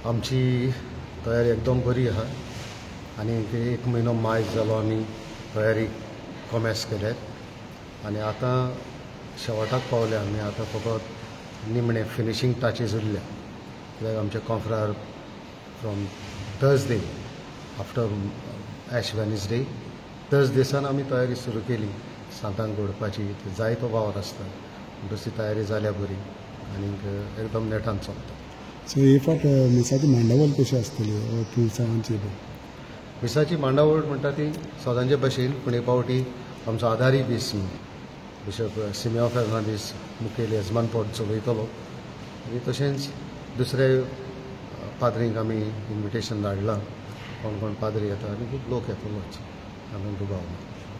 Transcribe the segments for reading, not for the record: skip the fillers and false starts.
आमची तयारी एकदम बरी आहा आणि एक म्हयनो मायज जालो आमी तयारी कॉमेस केल्यात आणि आतां शेवटाक पावले आमी. आतां फकत निमणे फिनिशींग टचीस उरल्या कित्याक आमचे कॉन्फ्रार from Thursday after ash Wednesday Thursday सान आमी तयारी सुरू केली सांतांक घडोवपाची. जायतो वावर आसता म्हणटच ती तयारी जाल्या बरी आनी एकदम नेटान चलता. सो हे फाट मिसाची मांडावळ कशी आसतली पुरसांवांची? मिसाची मांडावळ म्हणटा ती सदांचे भशेन पूण हे पावटी आमचो आदारी दीस बिशप सिमेओ फेर्नांदीस मुखेल येजमानपद चलयतलो आनी तशेंच दुसरे पाद्रींक आमी इन्विटेशन धाडलां. कोण कोण पाद्री येता आनी खूब लोक येतलोच आनंद दुबाव.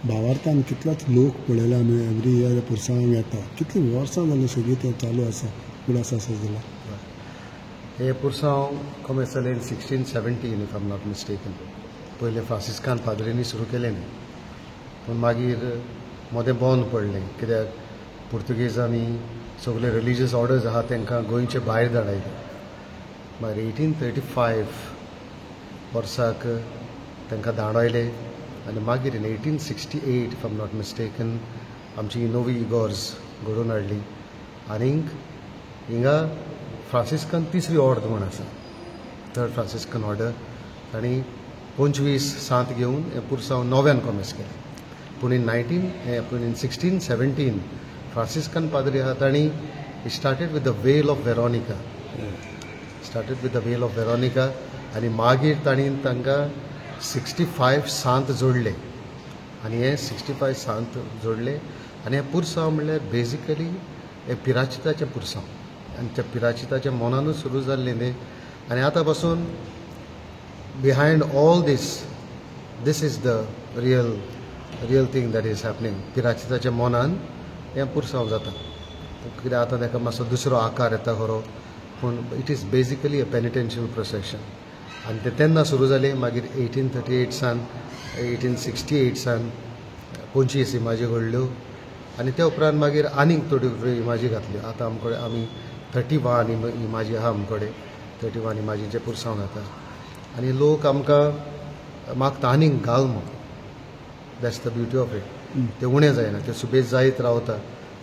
भावार्थान कितलोच लोक पळयला आमी एवरी इयर पुरसांवांक येता. कितली वर्सां जाली सगळी तें चालू आसा कुडासा सजला? हे पुरसांव कॉमेस जाले in 1617 if I am not mistaken. पयले फ्रांसिस्कान पाद्रींनी सुरू केलें न्ही पूण मागीर मोदें बंद पडलें कित्याक पुर्तुगेजांनी सगळे रिलिजियस ऑर्डर्स आहा तांकां गोंयचे भायर धाडयले. मागीर 1835 वर्साक तांकां धाडयले आनी मागीर in 1868 if I am not mistaken आमची नवी इगॉर्ज घडोवन हाडली. आनीक हिंगा फ्रांसिस्कन तिसरी ऑर्डर म्हण आसा, थर्ड फ्रांसिस्कन ऑर्डर, तांणी 25 सांत घेवन हे पुरसांव नव्यान कॉमेस केलें. पूण इन 1617 फ्रांसिस्कन पाद्री आहा तांणी started with the well of Veronica आनी मागीर तांणी तांकां 65 सांत जोडले आनी हे 65 सांत जोडले आनी हे पुरसांव म्हणल्यार बेजिकली हे पिराचिताचें पुरसांव आनी त्या पिराचिताच्या मोनानूच सुरू जाल्लें न्ही. आनी आतां पासून behind all this is the real thing that is happening. पिराचिताच्या मोनान हें पुरसांव जाता कित्याक आतां ताका मातसो दुसरो आकार येता खरो पूण it is basically a penitential procession. आनी तें तेन्ना सुरू जालें. मागीर 1838 सान 1868 सान 25 इमाजी घडल्यो आनी त्या उपरांत मागीर आनीक थोड्यो इमाजी घातल्यो. आतां आमी 31 इमाजी आहा आमचे कडेन. 31 इमाजींचे पुरसांव जाता आनी लोक आमकां मागता आनीक घाल म्हणून. That's the beauty of it. ते उणें जायना, ते सुबेज जायत रावता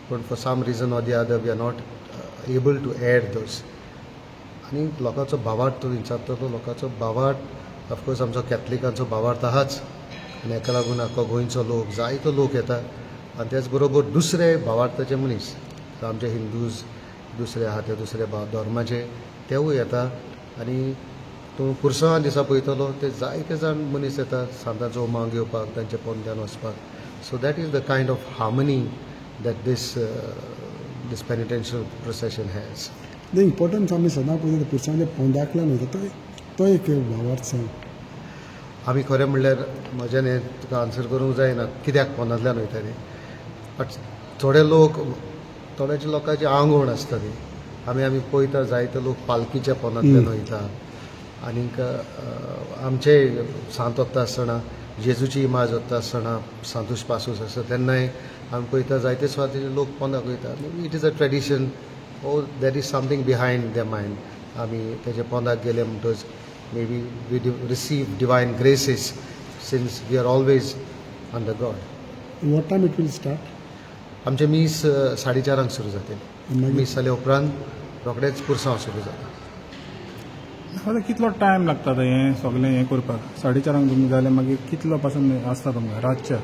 पूण for some reason or the other we are not able to add those. आनी लोकांचो भावार्थ तो विचारता लोकांचो भावार्थ ऑफकोर्स आमचो कॅथलिकांचो भावार्थ आहाच आनी हेका लागून आख्खो गोंयचो लोक जायतो लोक येता आनी त्याच बरोबर दुसरे भावार्थाचे मनीस आमचे हिंदूज दुसरे आहा ते दुसरे धर्माचे तेवूय येता. आनी तूं पुरसांवा दिसा पळयतलो ते जायते जाण मनीस येता सांतांचो होमाक घेवपाक तांचे पोंद्यान वचपाक. So that is the kind of harmony that this penitential procession has. The importance आमी सदां पळयता पुरसांवाच्या पोंदाकल्यान वयता तो एक भावार्थ सांग. आमी खरें म्हणल्यार म्हज्यान हें तुका आन्सर करूंक जायना कित्याक पोंदांतल्यान वयता तें. बट थोड्याच्या लोकांची आंगवण आसता ती. आमी पळयता जायते लोक पालकीच्या पोंदांतल्यान वयता. आनीक आमचे सांत वता आसतना जेजूची इमाज वता आसतना सांतूश पासूस आसता तेन्नाय आमी पळयता जायते सुवातेचे लोक पोंदाक वयता. It is a tradition oh that is something behind the mind. आमी तेजे पोंदाक गेले म्हणटच may be we receive divine graces since we are always under God. What time it will start? आमचे मीस 4:30 सुरू जाते. मीस जाले उपरांत रोखडेच पुरसांव सुरू जाता. आतां कितलो टायम लागता हें सगळें हें करपाक? 4:30 तुमी जाले मागीर कितलो पासून आसता तुमकां रातच्या?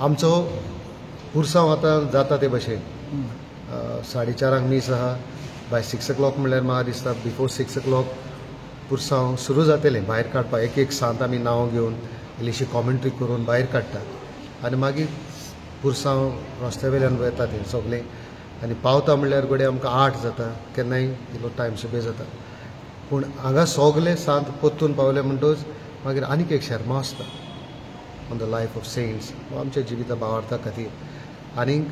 आमचो पुरसांव आतां जाता ते भशेन 4:30 मीस आहा. बाय 6 o'clock म्हणल्यार म्हाका दिसता बिफोर 6 o'clock पुरसांव सुरू जातलें. भायर काडपाक एक सांत आमी नांव घेवन इल्लीशी कॉमेंट्री करून भायर काडटा आनी मागीर पुरसांव रस्त्या वयल्यान वता ते सगळे आनी पावता म्हणल्यार घडये आमकां 8 जाता. केन्नाय इल्लो टायम सुबेज जाता पूण हांगा सगळे सांत परतून पावले म्हणटच मागीर आनीक एक शर्मा आसता on the life of cents आमच्या जिविता भावार्था खातीर. आनीक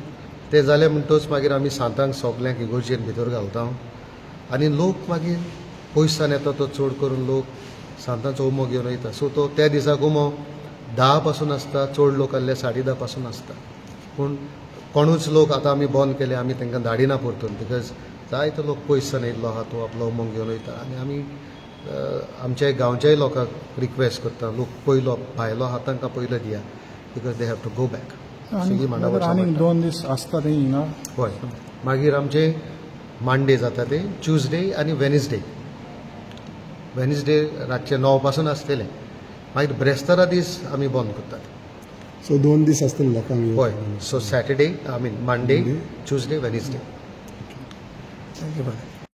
ते जाले म्हणटच मागीर आमी सांतांक सगल्यांक इगोर्जेन भितर घालता आनी लोक मागीर पयसान येता तो चड करून लोक सांतांचो उमो घेवन वयता. सो तो त्या दिसाक उमो 10 पासून आसता, चड लोक आहले 10:30 पासून आसता. पूण कोणूच लोक आतां आमी बंद केले, आमी तांकां धाडिना परतून बिकॉज जायतो लोक पयसान येयल्लो आहा तो आपलो उमंग घेवन वयता आनी आमी आमच्या गांवच्याय लोकांक रिक्वेस्ट करता लोक पयलो भायलो आहा तांकां पयलो दिया because they have to go back सगळीं मांडावळ आनी 2 दीस आसता ते हिंगा हय मागीर आमचे मांडे जाता ते ट्युजडे आनी वेनिसडे रातचे 9 पासून आसतले मागीर ब्रेस्तारा दीस आमी बंद करतात सो 2 दीस आसतले लोकांक हय so Saturday I mean Monday Tuesday Wednesday thank you बरें